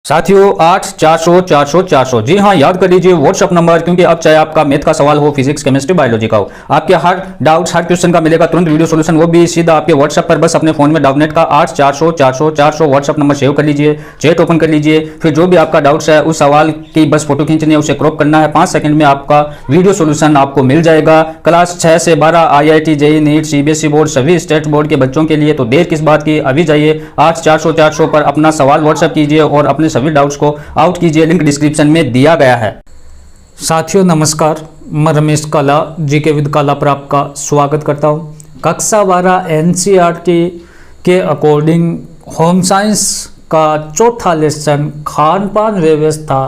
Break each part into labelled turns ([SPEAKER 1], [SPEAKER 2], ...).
[SPEAKER 1] साथियों 8 400 400 400 जी हाँ, याद कर लीजिए व्हाट्सअप नंबर, क्योंकि अब चाहे आपका मैथ का सवाल हो, फिजिक्स, केमिस्ट्री, बायोलॉजी का हो, आपके हर डाउट्स, हर क्वेश्चन का मिलेगा तुरंत वीडियो सॉल्यूशन, वो भी सीधा आपके व्हाट्सअप पर। बस अपने फोन में डाउटनेट का 8 400 400 400 व्हाट्सअप नंबर सेव कर लीजिए, चैट ओपन कर लीजिए, फिर जो भी आपका डाउट्स है उस सवाल की बस फोटो खींचनी है, उसे क्रॉप करना है, 5 सेकंड में आपका वीडियो सॉल्यूशन आपको मिल जाएगा। क्लास 6 से 12 IIT, JEE, NEET, CBSE board, सभी स्टेट बोर्ड के बच्चों के लिए, तो देर किस बात की, अभी जाइए 8 400 400 पर अपना सवाल व्हाट्सअप कीजिए और अपने सभी डाउट्स को आउट कीजिए, लिंक डिस्क्रिप्शन में दिया गया है। साथियों नमस्कार, मैं रमेश काला GK विद काला पर आपका स्वागत करता हूं। कक्षा 12 NCERT के अकॉर्डिंग होम साइंस का चौथा लेसन खान पान व्यवस्था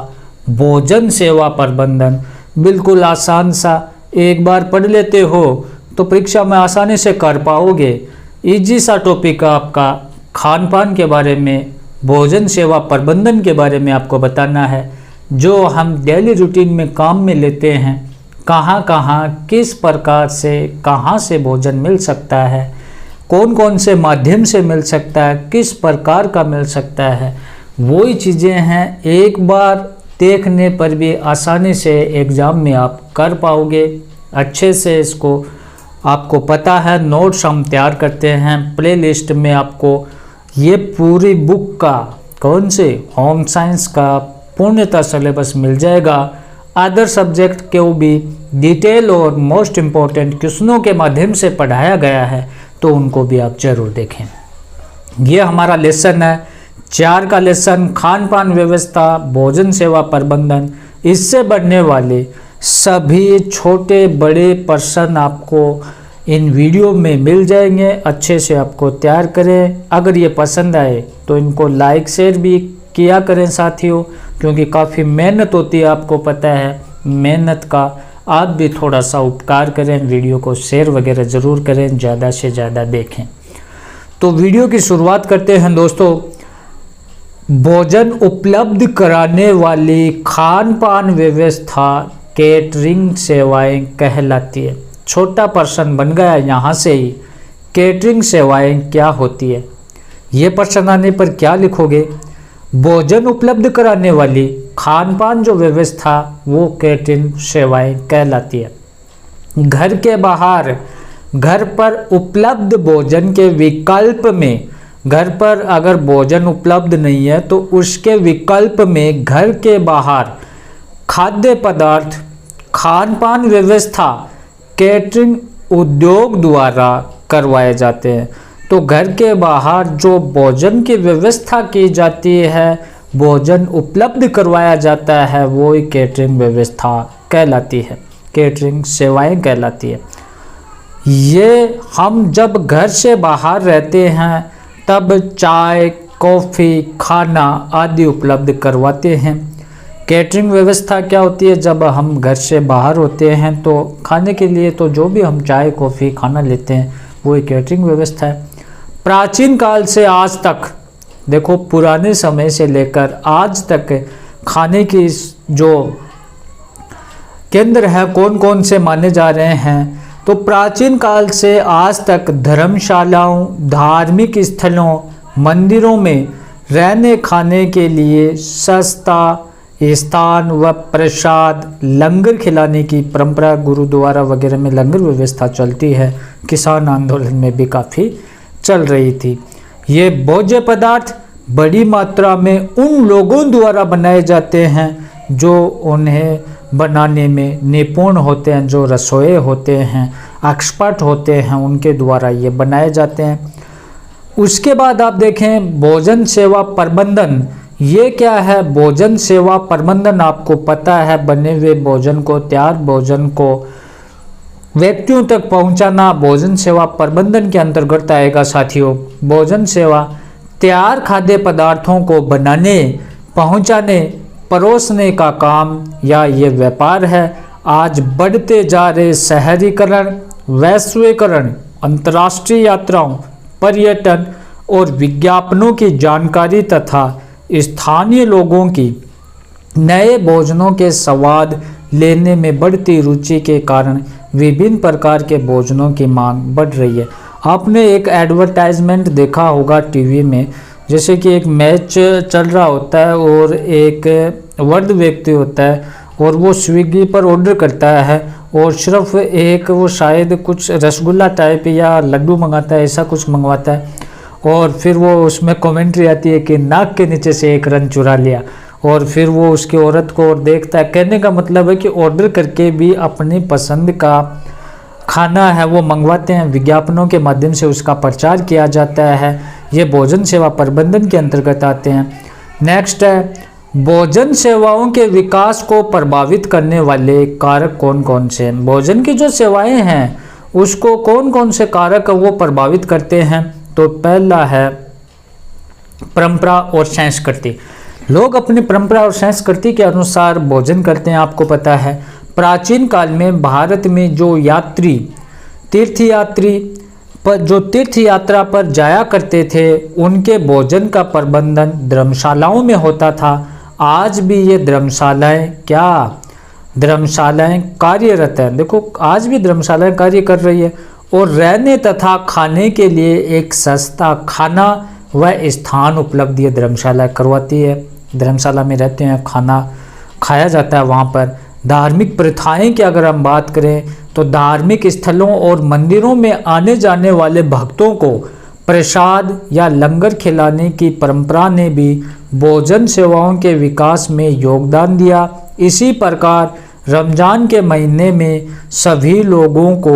[SPEAKER 1] भोजन सेवा प्रबंधन, बिल्कुल आसान सा, एक बार पढ़ लेते हो तो परीक्षा में आसानी से कर पाओगे। इजी सा टॉपिक आपका खान पान के बारे में, भोजन सेवा प्रबंधन के बारे में आपको बताना है, जो हम डेली रूटीन में काम में लेते हैं। कहाँ कहाँ किस प्रकार से कहाँ से भोजन मिल सकता है, कौन कौन से माध्यम से मिल सकता है, किस प्रकार का मिल सकता है, वही चीज़ें हैं एक बार देखने पर भी आसानी से एग्ज़ाम में आप कर पाओगे अच्छे से। इसको आपको पता है, नोट्स हम तैयार करते हैं, प्ले लिस्ट में आपको ये पूरी बुक का, कौन से, होम साइंस का पूर्णतः सिलेबस मिल जाएगा। अदर सब्जेक्ट को भी डिटेल और मोस्ट इम्पोर्टेंट क्वेश्चनों के माध्यम से पढ़ाया गया है, तो उनको भी आप जरूर देखें। ये हमारा लेसन है 4 का लेसन, खान पान व्यवस्था भोजन सेवा प्रबंधन। इससे बढ़ने वाले सभी छोटे बड़े प्रश्न आपको इन वीडियो में मिल जाएंगे। अच्छे से आपको तैयार करें। अगर ये पसंद आए तो इनको लाइक शेयर भी किया करें साथियों, क्योंकि काफ़ी मेहनत होती है, आपको पता है। मेहनत का आप भी थोड़ा सा उपकार करें, वीडियो को शेयर वगैरह ज़रूर करें, ज़्यादा से ज़्यादा देखें। तो वीडियो की शुरुआत करते हैं दोस्तों। भोजन उपलब्ध कराने वाली खान पान व्यवस्था कैटरिंग सेवाएं कहलाती है। छोटा प्रश्न बन गया यहाँ से ही, कैटरिंग सेवाएं क्या होती है। ये प्रश्न आने पर क्या लिखोगे? भोजन उपलब्ध कराने वाली खान पान जो व्यवस्था, वो कैटरिंग सेवाएं कहलाती है। घर के बाहर, घर पर उपलब्ध भोजन के विकल्प में, घर पर अगर भोजन उपलब्ध नहीं है तो उसके विकल्प में घर के बाहर खाद्य पदार्थ, खान पान व्यवस्था कैटरिंग उद्योग द्वारा करवाए जाते हैं। तो घर के बाहर जो भोजन की व्यवस्था की जाती है, भोजन उपलब्ध करवाया जाता है, वो ही कैटरिंग व्यवस्था कहलाती है, कैटरिंग सेवाएं कहलाती है। ये हम जब घर से बाहर रहते हैं तब चाय, कॉफ़ी, खाना आदि उपलब्ध करवाते हैं। कैटरिंग व्यवस्था क्या होती है? जब हम घर से बाहर होते हैं तो खाने के लिए तो जो भी हम चाय, कॉफ़ी, खाना लेते हैं, वो एक कैटरिंग व्यवस्था है। प्राचीन काल से आज तक, देखो पुराने समय से लेकर आज तक खाने की जो केंद्र है कौन कौन से माने जा रहे हैं, तो प्राचीन काल से आज तक धर्मशालाओं, धार्मिक स्थलों, मंदिरों में रहने खाने के लिए सस्ता स्थान व प्रसाद, लंगर खिलाने की परंपरा, गुरुद्वारा वगैरह में लंगर व्यवस्था चलती है। किसान आंदोलन में भी काफ़ी चल रही थी। ये भोज्य पदार्थ बड़ी मात्रा में उन लोगों द्वारा बनाए जाते हैं जो उन्हें बनाने में निपुण होते हैं, जो रसोई होते हैं, एक्सपर्ट होते हैं, उनके द्वारा ये बनाए जाते हैं। उसके बाद आप देखें भोजन सेवा प्रबंधन। ये क्या है? भोजन सेवा प्रबंधन आपको पता है, बने हुए भोजन को, तैयार भोजन को व्यक्तियों तक पहुंचाना भोजन सेवा प्रबंधन के अंतर्गत आएगा साथियों। भोजन सेवा तैयार खाद्य पदार्थों को बनाने, पहुंचाने, परोसने का काम या ये व्यापार है। आज बढ़ते जा रहे शहरीकरण, वैश्वीकरण, अंतर्राष्ट्रीय यात्राओं, पर्यटन और विज्ञापनों की जानकारी तथा स्थानीय लोगों की नए भोजनों के स्वाद लेने में बढ़ती रुचि के कारण विभिन्न प्रकार के भोजनों की मांग बढ़ रही है। आपने एक एडवर्टाइजमेंट देखा होगा टीवी में,
[SPEAKER 2] जैसे कि एक मैच चल रहा होता है और एक वृद्ध व्यक्ति होता है और वो स्विगी पर ऑर्डर करता है और सिर्फ एक वो शायद कुछ रसगुल्ला टाइप या लड्डू मंगाता है, ऐसा कुछ मंगवाता है और फिर वो उसमें कमेंट्री आती है कि नाक के नीचे से एक रन चुरा लिया और फिर वो उसकी औरत को और देखता है। कहने का मतलब है कि ऑर्डर करके भी अपनी पसंद का खाना है वो मंगवाते हैं, विज्ञापनों के माध्यम से उसका प्रचार किया जाता है। ये भोजन सेवा प्रबंधन के अंतर्गत आते हैं। नेक्स्ट है भोजन सेवाओं के विकास को प्रभावित करने वाले कारक कौन कौन से हैं। भोजन की जो सेवाएं हैं उसको कौन कौन से कारक वो प्रभावित करते हैं। तो पहला है परंपरा और संस्कृति। लोग अपनी परंपरा और संस्कृति के अनुसार भोजन करते हैं। आपको पता है प्राचीन काल में भारत में जो तीर्थयात्री जो तीर्थ यात्रा पर जाया करते थे उनके भोजन का प्रबंधन धर्मशालाओं में होता था। आज भी ये धर्मशालाएं कार्यरत हैं। देखो आज भी धर्मशालाएं कार्य कर रही है और रहने तथा खाने के लिए एक सस्ता खाना व स्थान उपलब्ध ये धर्मशाला करवाती है। धर्मशाला में रहते हैं, खाना खाया जाता है वहाँ पर। धार्मिक प्रथाएं की अगर हम बात करें तो धार्मिक स्थलों और मंदिरों में आने जाने वाले भक्तों को प्रसाद या लंगर खिलाने की परंपरा ने भी भोजन सेवाओं के विकास में योगदान दिया। इसी प्रकार रमजान के महीने में सभी लोगों को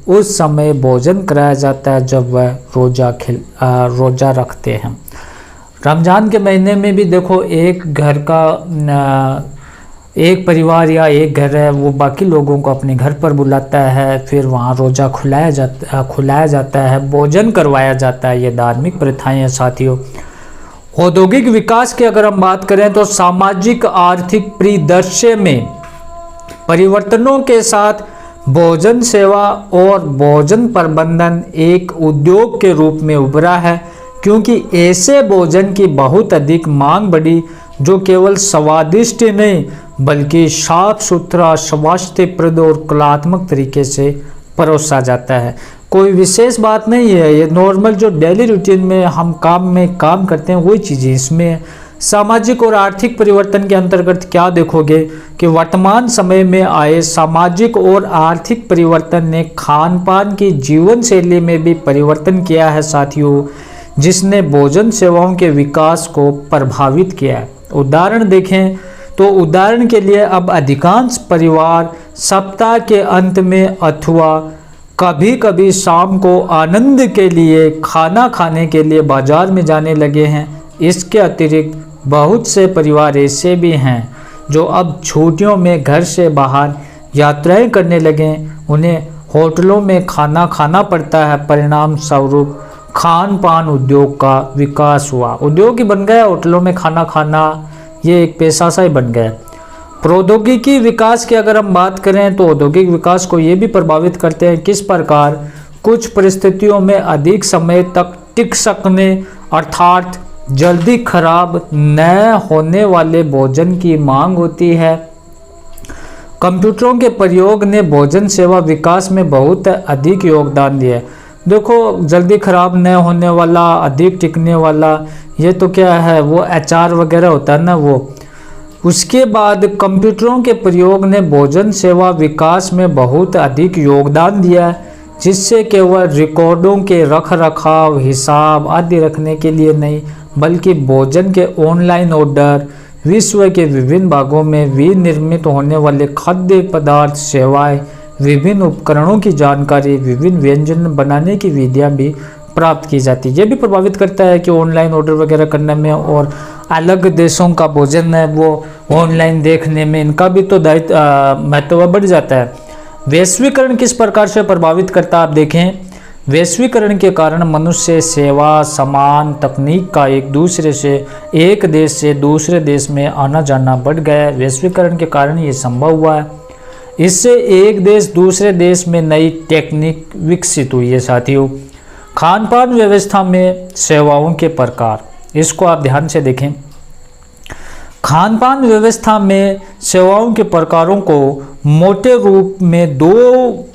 [SPEAKER 2] उस समय भोजन कराया जाता है जब वह रोजा रखते हैं। रमजान के महीने में भी देखो एक परिवार या एक घर है वो बाकी लोगों को अपने घर पर बुलाता है, फिर वहाँ रोज़ा खुलाया जाता है, भोजन करवाया जाता है। ये धार्मिक प्रथाएं हैं साथियों। औद्योगिक विकास की अगर हम बात करें तो सामाजिक आर्थिक परिदृश्य में परिवर्तनों के साथ भोजन सेवा और भोजन प्रबंधन एक उद्योग के रूप में उभरा है, क्योंकि ऐसे भोजन की बहुत अधिक मांग बढ़ी जो केवल स्वादिष्ट नहीं बल्कि साफ सुथरा, स्वास्थ्यप्रद और कलात्मक तरीके से परोसा जाता है। कोई विशेष बात नहीं है, ये नॉर्मल जो डेली रूटीन में हम काम करते हैं वही चीज़ें इसमें। सामाजिक और आर्थिक परिवर्तन के अंतर्गत क्या देखोगे कि वर्तमान समय में आए सामाजिक और आर्थिक परिवर्तन ने खान पान की जीवन शैली में भी परिवर्तन किया है साथियों, जिसने भोजन सेवाओं के विकास को प्रभावित किया है। उदाहरण देखें तो उदाहरण के लिए अब अधिकांश परिवार सप्ताह के अंत में अथवा कभी कभी शाम को आनंद के लिए खाना खाने के लिए बाजार में जाने लगे हैं। इसके अतिरिक्त बहुत से परिवार ऐसे भी हैं जो अब छुट्टियों में घर से बाहर यात्राएं करने लगे, उन्हें होटलों में खाना खाना पड़ता है। परिणाम स्वरूप खान पान उद्योग का विकास हुआ। उद्योग ही बन गया होटलों में खाना खाना, ये एक पेशा सा ही बन गया। प्रौद्योगिकी विकास की अगर हम बात करें तो औद्योगिक विकास को ये भी प्रभावित करते हैं। किस प्रकार कुछ परिस्थितियों में अधिक समय तक टिक सकने अर्थात जल्दी खराब न होने वाले भोजन की मांग होती है। कंप्यूटरों के प्रयोग ने भोजन सेवा विकास में बहुत अधिक योगदान दिया है। देखो जल्दी खराब न होने वाला, अधिक टिकने वाला, ये तो क्या है वो अचार वगैरह होता है ना वो। उसके बाद कंप्यूटरों के प्रयोग ने भोजन सेवा विकास में बहुत अधिक योगदान दिया है, जिससे केवल रिकॉर्डों के रख रखाव, हिसाब आदि रखने के लिए नहीं बल्कि भोजन के ऑनलाइन ऑर्डर, विश्व के विभिन्न भागों में विनिर्मित होने वाले खाद्य पदार्थ, सेवाएं, विभिन्न उपकरणों की जानकारी, विभिन्न व्यंजन बनाने की विधियां भी प्राप्त की जाती है। ये भी प्रभावित करता है कि ऑनलाइन ऑर्डर वगैरह करने में और अलग देशों का भोजन है वो ऑनलाइन देखने में इनका भी तो महत्व बढ़ जाता है। वैश्वीकरण किस प्रकार से प्रभावित करता है आप देखें। वैश्वीकरण के कारण मनुष्य सेवा, सामान, तकनीक का एक देश से दूसरे देश में आना जाना बढ़ गया है। वैश्वीकरण के कारण ये संभव हुआ है। इससे एक देश दूसरे देश में नई टेक्निक विकसित हुई है साथियों। खान पान व्यवस्था में सेवाओं के प्रकार, इसको आप ध्यान से देखें। खान पान व्यवस्था में सेवाओं के प्रकारों को मोटे रूप में दो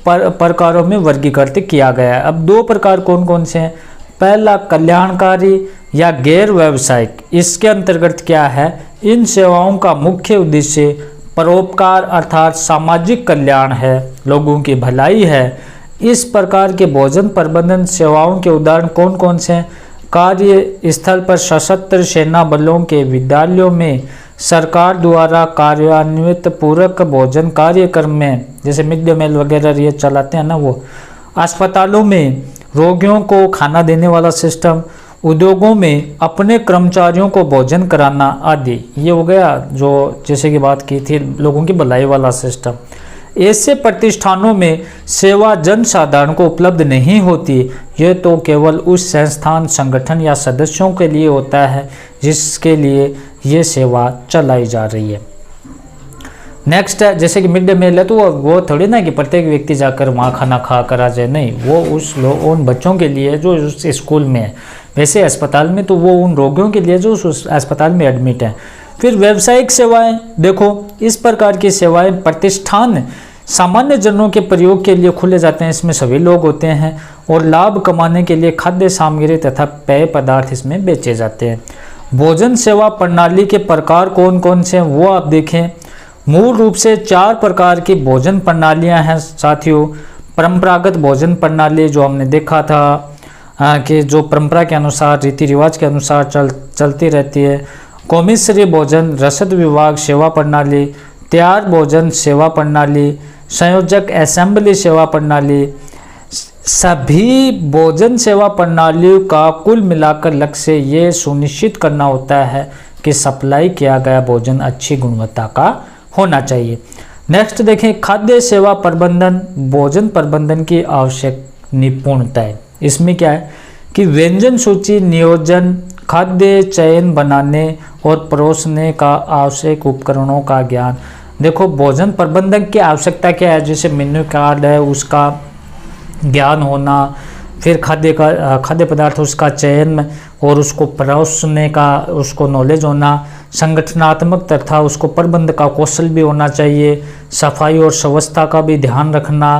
[SPEAKER 2] प्रकारों में वर्गीकृत किया गया है। अब दो प्रकार कौन कौन से हैं। पहला कल्याणकारी या गैर व्यावसायिक, इसके अंतर्गत क्या है, इन सेवाओं का मुख्य उद्देश्य परोपकार अर्थात सामाजिक कल्याण है, लोगों की भलाई है। इस प्रकार के भोजन प्रबंधन सेवाओं के उदाहरण कौन कौन से हैं? कार्य स्थल पर सशस्त्र सेना बलों के विद्यालयों में सरकार द्वारा कार्यान्वित पूरक भोजन कार्यक्रम में, जैसे मिड डे मील वगैरह ये चलाते हैं ना वो, अस्पतालों में रोगियों को खाना देने वाला सिस्टम, उद्योगों में अपने कर्मचारियों को भोजन कराना आदि। ये हो गया जो जैसे कि बात की थी लोगों की भलाई वाला सिस्टम। ऐसे प्रतिष्ठानों में सेवा जन साधारण को उपलब्ध नहीं होती, यह तो केवल उस संस्थान संगठन या सदस्यों के लिए होता है जिसके लिए ये सेवा चलाई जा रही है। नेक्स्ट है, जैसे कि मिड डे मील है तो वो थोड़ी ना कि प्रत्येक व्यक्ति जाकर वहाँ खाना खा कर आ जाए, नहीं, वो उन बच्चों के लिए जो उस स्कूल में है। वैसे अस्पताल में तो वो उन रोगियों के लिए जो उस अस्पताल में एडमिट हैं। फिर व्यावसायिक सेवाएं, देखो इस प्रकार की सेवाएं प्रतिष्ठान सामान्य जनों के प्रयोग के लिए खुले जाते हैं, इसमें सभी लोग होते हैं और लाभ कमाने के लिए खाद्य सामग्री तथा पेय पदार्थ इसमें बेचे जाते हैं। भोजन सेवा प्रणाली के प्रकार कौन कौन से हैं वो आप देखें। मूल रूप से 4 प्रकार की भोजन प्रणालियां हैं साथियों। परंपरागत भोजन प्रणाली जो हमने देखा था कि जो परंपरा के अनुसार रीति रिवाज के अनुसार चलती रहती है। कॉमिसरी भोजन रसद विभाग सेवा प्रणाली, तैयार भोजन सेवा प्रणाली, संयोजक असेंबली सेवा प्रणाली। सभी भोजन सेवा प्रणालियों का कुल मिलाकर लक्ष्य ये सुनिश्चित करना होता है कि सप्लाई किया गया भोजन अच्छी गुणवत्ता का होना चाहिए। नेक्स्ट देखें, खाद्य सेवा प्रबंधन भोजन प्रबंधन की आवश्यक निपुणता है। इसमें क्या है कि व्यंजन सूची नियोजन, खाद्य चयन बनाने और परोसने का आवश्यक उपकरणों का ज्ञान। देखो भोजन प्रबंधन की आवश्यकता क्या है, जैसे मेन्यू कार्ड है उसका ज्ञान होना, फिर खाद्य पदार्थ उसका चयन और उसको परोसने का उसको नॉलेज होना, संगठनात्मक तथा उसको प्रबंध का कौशल भी होना चाहिए, सफाई और स्वच्छता का भी ध्यान रखना,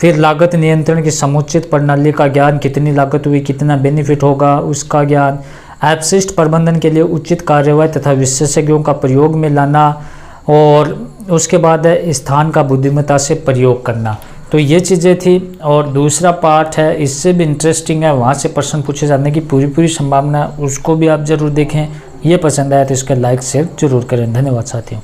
[SPEAKER 2] फिर लागत नियंत्रण की समुचित प्रणाली का ज्ञान, कितनी लागत हुई कितना बेनिफिट होगा उसका ज्ञान, अपशिष्ट प्रबंधन के लिए उचित कार्यवाही तथा विशेषज्ञों का प्रयोग में लाना, और उसके बाद है स्थान का बुद्धिमत्ता से प्रयोग करना। तो ये चीज़ें थी। और दूसरा पार्ट है इससे भी इंटरेस्टिंग है, वहाँ से प्रश्न पूछे जाने की पूरी संभावना, उसको भी आप जरूर देखें। ये पसंद आया तो इसका लाइक शेयर जरूर करें। धन्यवाद साथियों।